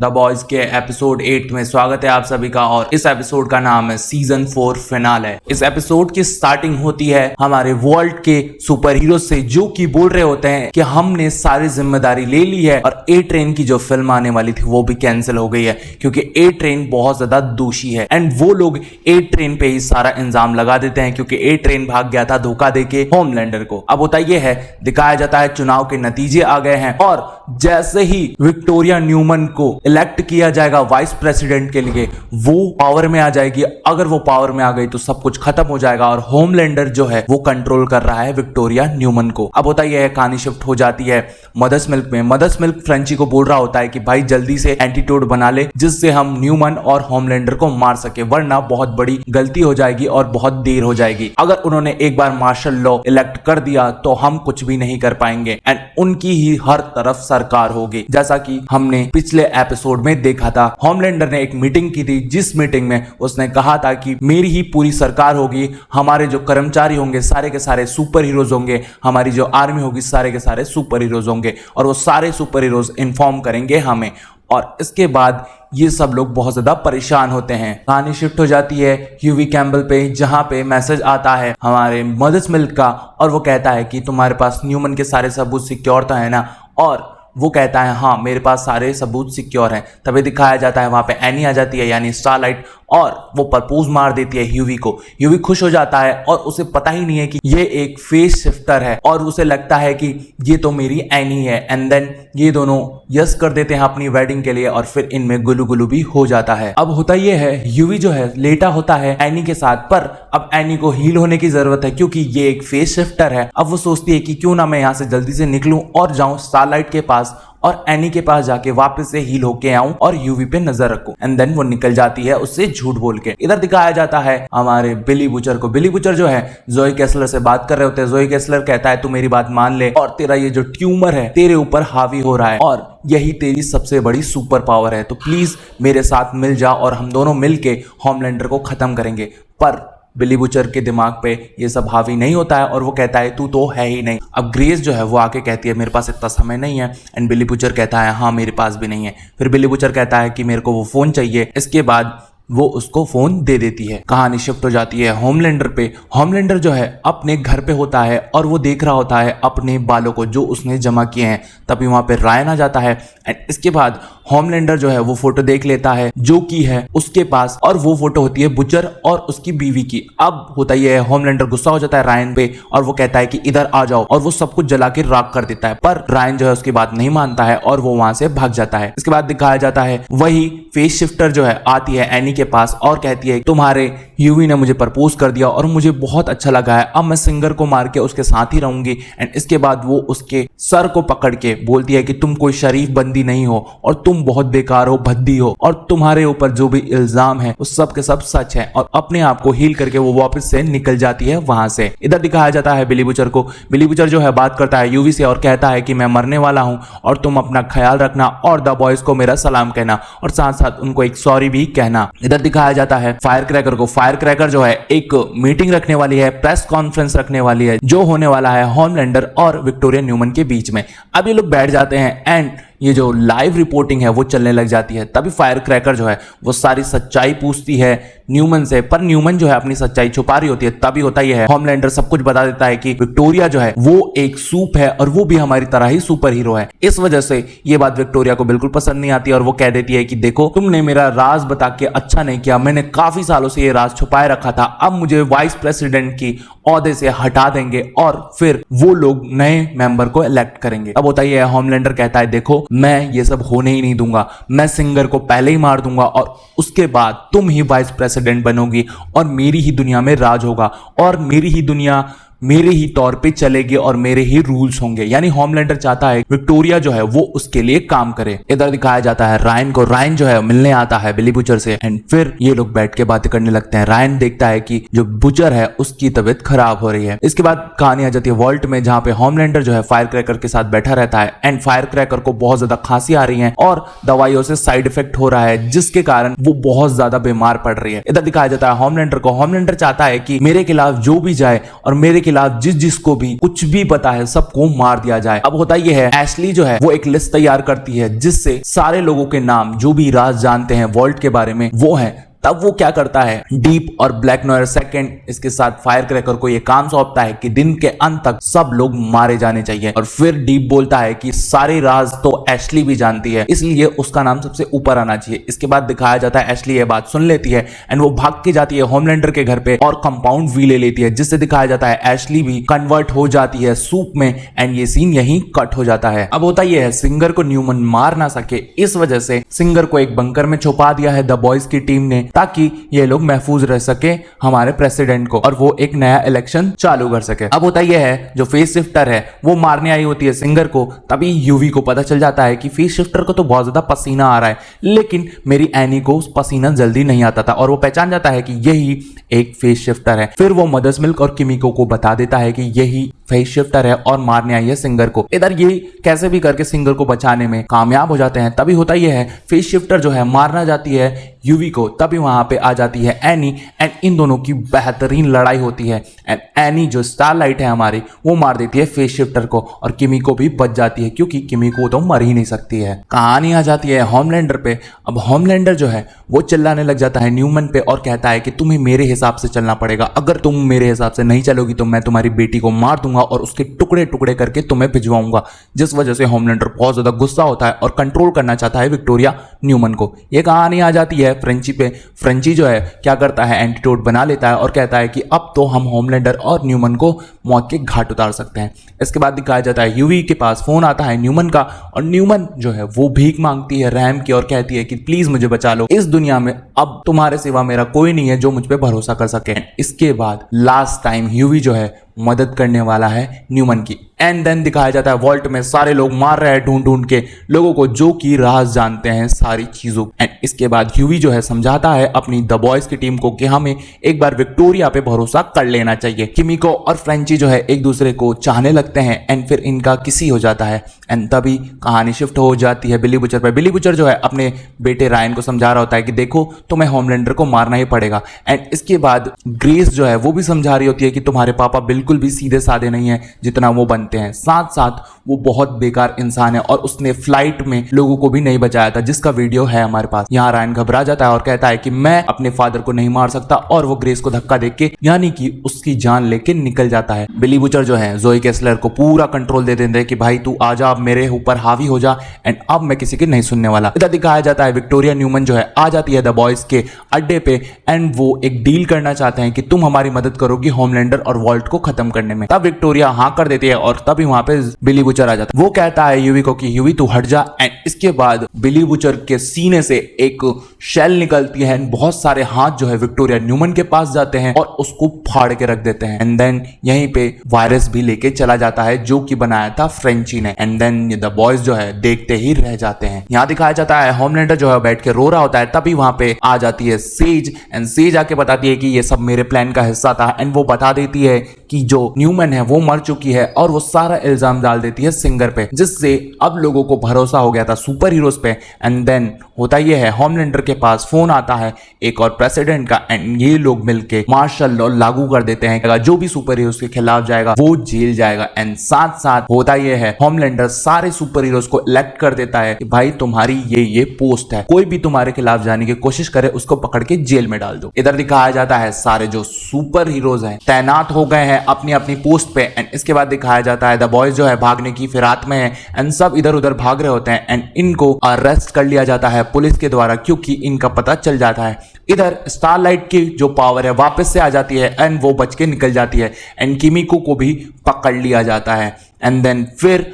The boys के episode 8 में स्वागत है आप सभी का। और इस एपिसोड का नाम है सीजन 4 फिनाले। इस एपिसोड की स्टार्टिंग होती है हमारे वर्ल्ड के सुपर हीरो से, जो कि बोल रहे होते हैं कि हमने सारी जिम्मेदारी ले ली है और ए ट्रेन की जो फिल्म आने वाली थी वो भी कैंसिल हो गई है क्योंकि ए ट्रेन बहुत ज्यादा दोषी है। एंड वो लोग ए ट्रेन पे ही सारा इल्जाम लगा देते हैं क्योंकि ए ट्रेन भाग गया था धोखा देके होमलैंडर को। अब होता यह है, दिखाया जाता है चुनाव के नतीजे आ गए हैं और जैसे ही विक्टोरिया न्यूमन को इलेक्ट किया जाएगा वाइस प्रेसिडेंट के लिए, वो पावर में आ जाएगी। अगर वो पावर में आ गई तो सब कुछ खत्म हो जाएगा और होमलैंडर जो है वो कंट्रोल कर रहा है विक्टोरिया न्यूमन को। अब होता यह है, कहानी शिफ्ट हो जाती है मदर्स मिल्क में। मदर्स मिल्क फ्रेंची को बोल रहा होता है कि भाई जल्दी से एंटीटोड बना ले जिससे हम न्यूमन और होमलैंडर को मार सके, वरना बहुत बड़ी गलती हो जाएगी और बहुत देर हो जाएगी। अगर उन्होंने एक बार मार्शल लॉ इलेक्ट कर दिया तो हम कुछ भी नहीं कर पाएंगे एंड उनकी ही हर तरफ सरकार होगी। जैसा कि हमने पिछले एपिसोड में देखा था, होमलैंडर ने एक मीटिंग की थी जिस मीटिंग में उसने कहा था कि मेरी ही पूरी सरकार होगी, हमारे जो कर्मचारी होंगे सारे के सारे सुपर हीरोज होंगे, हमारी जो आर्मी होगी सारे के सारे सुपर हीरोज होंगे और वो सारे सुपर हीरोज इन्फॉर्म करेंगे हमें। और इसके बाद ये सब लोग बहुत ज्यादा परेशान होते हैं। कहानी शिफ्ट हो जाती है ह्यूवी कैम्बल पे, जहां पे मैसेज आता है हमारे मदर्स मिल्क का और वो कहता है कि तुम्हारे पास न्यूमन के सारे सबूत सिक्योर तो है ना, और वो कहता है हाँ मेरे पास सारे सबूत सिक्योर हैं। तभी दिखाया जाता है वहां पे एनी आ जाती है यानी स्टारलाइट और वो प्रपोज मार देती है ह्यूवी को। ह्यूवी खुश हो जाता है और उसे पता ही नहीं है कि ये एक फेस शिफ्टर है और उसे लगता है कि ये तो मेरी एनी है। एंड देन ये दोनों यस कर देते हैं अपनी वेडिंग के लिए और फिर इनमें गुलू गुलू भी हो जाता है। अब होता ये है, ह्यूवी जो है लेटा होता है एनी के साथ, पर अब एनी को हील होने की जरूरत है क्योंकि ये एक फेस शिफ्टर है। अब वो सोचती है कि क्यों ना मैं यहाँ से जल्दी से निकलूं और जाऊं स्टारलाइट के पास और एनी के पास जाके वापस से हील होके आऊं और यूवी पे नजर रखूं। एंड देन वो निकल जाती है उससे झूठ बोल के। इधर दिखाया जाता है हमारे बिली बुचर को। बिली बुचर जो है जोई कैसलर से बात कर रहे होते हैं। जोई कैसलर कहता है तू मेरी बात मान ले और तेरा ये जो ट्यूमर है तेरे ऊपर हावी हो रहा है और यही तेरी सबसे बड़ी सुपर पावर है, तो प्लीज मेरे साथ मिल जा और हम दोनों मिलके होमलैंडर को खत्म करेंगे। पर बिली बुचर के दिमाग पे ये सब हावी नहीं होता है और वो कहता है तू तो है ही नहीं। अब ग्रेस जो है वो आके कहती है मेरे पास इतना समय नहीं है एंड बिली बुचर कहता है हाँ मेरे पास भी नहीं है। फिर बिली बुचर कहता है कि मेरे को वो फोन चाहिए। इसके बाद वो उसको फोन दे देती है। कहानी शिफ्ट हो जाती है होमलैंडर पे। होमलैंडर जो है अपने घर पे होता है और वो देख रहा होता है अपने बालों को जो उसने जमा किए हैं। तभी वहां पे रायन आ जाता है एंड इसके बाद होमलैंडर जो है वो फोटो देख लेता है जो कि है उसके पास और वो फोटो होती है बुचर और उसकी बीवी की। अब होता ये है, होमलैंडर गुस्सा हो जाता है रायन पे और वो कहता है कि इधर आ जाओ और वो सब कुछ जला के राख कर देता है, पर रायन जो है उसकी बात नहीं मानता है और वो वहां से भाग जाता है। इसके बाद दिखाया जाता है वही फेस शिफ्टर जो है आती है एनी के पास और कहती है तुम्हारे ह्यूवी ने मुझे प्रपोज कर दिया और मुझे बहुत अच्छा लगा है, अब मैं सिंगर को मार के उसके साथ ही रहूंगी। एंड इसके बाद वो उसके सर को पकड़ के बोलती है कि तुम कोई शरीफ बंदी नहीं हो और तुम बहुत बेकार हो, भद्दी हो और तुम्हारे ऊपर जो भी इल्जाम है उस सब के सब सच है। और अपने आप को हील करके वो वापस से निकल जाती है वहां से। इधर दिखाया जाता है बिली बुचर को। बिली बुचर जो है बात करता है यूवी से और कहता है कि मैं मरने वाला हूं और तुम अपना ख्याल रखना और द बॉयज को मेरा सलाम कहना और साथ साथ उनको एक सॉरी भी कहना। इधर दिखाया जाता है फायर क्रैकर को। फायर क्रैकर जो है एक मीटिंग रखने वाली है, प्रेस कॉन्फ्रेंस रखने वाली है जो होने वाला है होमलैंडर और विक्टोरिया न्यूमन के बीच में। अब ये लोग बैठ जाते हैं एंड ये जो लाइव रिपोर्टिंग है वो चलने लग जाती है। तभी फायर क्रैकर जो है वो सारी सच्चाई पूछती है न्यूमन से, पर न्यूमन जो है अपनी सच्चाई छुपा रही होती है। तभी होता ही है, होमलैंडर सब कुछ बता देता है कि विक्टोरिया जो है वो एक सूप है और वो भी हमारी तरह ही सुपर हीरो है। इस वजह से ये बात विक्टोरिया को बिल्कुल पसंद नहीं आती और वो कह देती है कि देखो तुमने मेरा राज बता के अच्छा नहीं किया, मैंने काफी सालों से ये राज छुपाए रखा था, अब मुझे वाइस प्रेसिडेंट की ओहदे से हटा देंगे और फिर वो लोग नए मेंबर को इलेक्ट करेंगे। अब होता ही है, होमलैंडर कहता है देखो मैं ये सब होने ही नहीं दूंगा, मैं सिंगर को पहले ही मार दूंगा और उसके बाद तुम ही वाइस प्रेसिडेंट बनोगी और मेरी ही दुनिया में राज होगा और मेरी ही दुनिया मेरे ही तौर पे चलेगी और मेरे ही रूल्स होंगे। यानी होमलैंडर चाहता है विक्टोरिया जो है वो उसके लिए काम करे। इधर दिखाया जाता है रायन को। रायन जो है मिलने आता है बिली बुचर से एंड फिर ये लोग बैठ के बातें करने लगते हैं। रायन देखता है कि जो बुचर है उसकी तबीयत खराब हो रही है। इसके बाद कहानी आ जाती है वॉल्ट में, जहां पे होमलैंडर जो है फायर क्रैकर के साथ बैठा रहता है एंड फायर क्रैकर को बहुत ज्यादा खांसी आ रही है और दवाइयों से साइड इफेक्ट हो रहा है जिसके कारण वो बहुत ज्यादा बीमार पड़ रही है। इधर दिखाया जाता है होमलैंडर को। होमलैंडर चाहता है कि मेरे खिलाफ जो भी जाए और मेरे खिलाफ जिसको भी कुछ भी पता है सबको मार दिया जाए। अब होता यह है, एशली जो है वो एक लिस्ट तैयार करती है जिससे सारे लोगों के नाम जो भी राज जानते हैं वॉल्ट के बारे में वो है। तब वो क्या करता है, डीप और ब्लैक नॉयर सेकंड इसके साथ फायर क्रैकर को ये काम सौंपता है कि दिन के अंत तक सब लोग मारे जाने चाहिए। और फिर डीप बोलता है कि सारे राज तो एशली भी जानती है, इसलिए उसका नाम सबसे ऊपर आना चाहिए। इसके बाद दिखाया जाता है एशली ये बात सुन लेती है एंड वो भाग के जाती है होमलैंडर के घर पे और कंपाउंड वी ले लेती है, जिससे दिखाया जाता है एशली भी कन्वर्ट हो जाती है सूप में एंड ये सीन यहीं कट हो जाता है। अब होता यह है, सिंगर को न्यूमन मार ना सके, इस वजह से सिंगर को एक बंकर में छुपा दिया है द बॉयज की टीम ने, ताकि ये लोग महफूज रह सके हमारे प्रेसिडेंट को और वो एक नया इलेक्शन चालू कर सके। अब होता यह है, जो फेस शिफ्टर है वो मारने आई होती है सिंगर को, तभी यूवी को पता चल जाता है कि फेस शिफ्टर को तो बहुत ज्यादा पसीना आ रहा है, लेकिन मेरी एनी को पसीना जल्दी नहीं आता था और वो पहचान जाता है कि यही एक फेस शिफ्टर है। फिर वो मदर्स मिल्क और किमिको को बता देता है कि यही फेस शिफ्टर है और मारने आई है सिंगर को। इधर ये कैसे भी करके सिंगर को बचाने में कामयाब हो जाते हैं। तभी होता यह है, फेस शिफ्टर जो है मारना जाती है यूवी को, तभी वहां पे आ जाती है एनी एंड इन दोनों की बेहतरीन लड़ाई होती है एंड एनी जो स्टारलाइट है हमारी वो मार देती है फेस शिफ्टर को और किमिको भी बच जाती है क्योंकि किमिको तो मर ही नहीं सकती है। कहानी आ जाती है होमलैंडर पे। अब होमलैंडर जो है वो चिल्लाने लग जाता है न्यूमन पे और कहता है कि तुम्हें मेरे हिसाब से चलना पड़ेगा, अगर तुम मेरे हिसाब से नहीं चलोगी तो मैं तुम्हारी बेटी को मार दूंगा और उसके टुकड़े टुकड़े करके तुम्हें भिजवाऊंगा। जिस वजह से होमलैंडर बहुत ज्यादा गुस्सा होता है और कंट्रोल करना चाहता है विक्टोरिया न्यूमन को। यह कहानी आ जाती है फ्रेंची पे। फ्रेंची जो है क्या करता है, एंटीडोट बना लेता है और कहता है कि अब तो हम होमलैंडर और न्यूमन को मौत के घाट उतार सकते हैं। इसके बाद दिखाया जाता है यूवी के पास फोन आता है न्यूमन का और न्यूमन जो है वो भीख मांगती है रैम की और कहती है कि प्लीज मुझे बचा लो, इस दुनिया में अब तुम्हारे सिवा मेरा कोई नहीं है जो मुझ पे भरोसा कर सके। इसके बाद लास्ट टाइम यूवी जो है मदद करने वाला है न्यूमन की। एंड देन दिखाया जाता है वॉल्ट में सारे लोग मार रहे हैं ढूंढ ढूंढ के लोगों को जो कि राज जानते हैं सारी चीजों। एंड इसके बाद ह्यूवी जो है समझाता है अपनी द बॉयज की टीम को कि हमें एक बार विक्टोरिया पे भरोसा कर लेना चाहिए। किमिको और फ्रेंची जो है एक दूसरे को चाहने लगते हैं एंड फिर इनका किसी हो जाता है एंड तभी कहानी शिफ्ट हो जाती है बिली बुचर पर। बिली बुचर जो है अपने बेटे रायन को समझा रहा होता है कि देखो तुम्हें होमलैंडर को मारना ही पड़ेगा। एंड इसके बाद ग्रेस जो है वो भी समझा रही होती है कि तुम्हारे पापा बिल्कुल भी सीधे साधे नहीं है जितना वो बनते हैं, साथ साथ वो बहुत बेकार इंसान है और उसने फ्लाइट में लोगों को भी नहीं बचाया था, जिसका वीडियो है हमारे पास। यहाँ रायन घबरा जाता है और कहता है कि मैं अपने फादर को नहीं मार सकता और वो ग्रेस को धक्का देके यानी कि उसकी जान लेके निकल जाता है। बिली बुचर जो है जोई केसलर को पूरा कंट्रोल दे देते हैं कि भाई तू आ जा, मेरे ऊपर हावी हो जा एंड अब मैं किसी की नहीं सुनने वाला। इधर दिखाया जाता है विक्टोरिया न्यूमन जो है आ जाती है द बॉयज के अड्डे पे एंड वो एक डील करना चाहते हैं कि तुम हमारी मदद करोगी होमलैंडर और वॉल्ट को खत्म करने में। तब विक्टोरिया हाँ कर देती है और तभी वहां पे बिली बुचर आ जाता है। वो कहता है यूवी को कि यूवी तू हट जा एंड इसके बाद बिली बुचर के सीने से एक शेल निकलती है एंड बहुत सारे हाथ जो है विक्टोरिया न्यूमन के पास जाते हैं और उसको फाड़ के रख देते हैं। एंड देन यहीं पे वायरस भी लेके चला जाता है जो कि बनाया था फ्रेंची ने। एंड देन द बॉयज जो है देखते ही रह जाते हैं। यहाँ दिखाया जाता है होमलैंडर जो है बैठ के रो रहा होता है, तभी वहां पे आ जाती है सेज एंड सेज आके बताती है कि ये सब मेरे प्लान का हिस्सा था एंड वो बता देती है कि जो न्यूमन है वो मर चुकी है और वो सारा इल्जाम डाल देती है सिंगर पे, जिससे अब लोगों को भरोसा हो गया था सुपर हीरोज पे। एंड देन होता ये है होमलैंडर के पास फोन आता है एक और प्रेसिडेंट का एंड ये लोग मिलके मार्शल लॉ लागू कर देते हैं, जो भी सुपर हीरोज के खिलाफ जाएगा वो जेल जाएगा। एंड साथ साथ होता ये है होमलैंडर सारे सुपर हीरोज को इलेक्ट कर देता है कि भाई तुम्हारी ये पोस्ट है, कोई भी तुम्हारे खिलाफ जाने की कोशिश करे उसको पकड़ के जेल में डाल दो। इधर दिखाया जाता है सारे जो सुपर हीरोज हैं तैनात हो गए हैं अपनी अपनी पोस्ट पे एंड इसके बाद दिखाया जाता है द बॉयज जो है भागने की फिराक में है एंड सब इधर उधर भाग रहे होते हैं एंड इनको अरेस्ट कर लिया जाता है पुलिस के द्वारा क्योंकि इनका पता चल जाता है। इधर स्टारलाइट की जो पावर है वापस से आ जाती है एंड वो बच के निकल जाती है एंड किमिको को भी पकड़ लिया जाता है। एंड देन फिर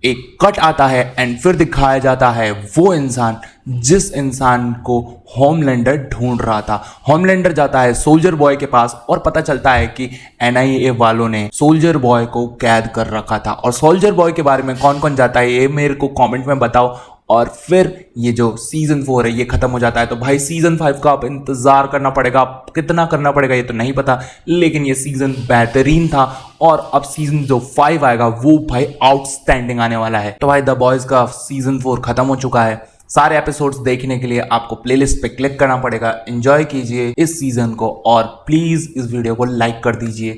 एक कट आता है एंड फिर दिखाया जाता है वो इंसान जिस इंसान को होमलैंडर ढूंढ रहा था। होमलैंडर जाता है सोल्जर बॉय के पास और पता चलता है कि NIA वालों ने सोल्जर बॉय को कैद कर रखा था। और सोल्जर बॉय के बारे में कौन कौन जाता है ये मेरे को कमेंट में बताओ। और फिर ये जो सीजन 4 है ये खत्म हो जाता है, तो भाई सीजन 5 का आप इंतजार करना पड़ेगा। कितना करना पड़ेगा ये तो नहीं पता, लेकिन ये सीजन बेहतरीन था और अब सीजन जो 5 आएगा वो भाई आउटस्टैंडिंग आने वाला है। तो भाई द बॉयज का सीजन 4 खत्म हो चुका है। सारे एपिसोड्स देखने के लिए आपको प्लेलिस्ट पे क्लिक करना पड़ेगा। एंजॉय कीजिए इस सीजन को और प्लीज इस वीडियो को लाइक कर दीजिए।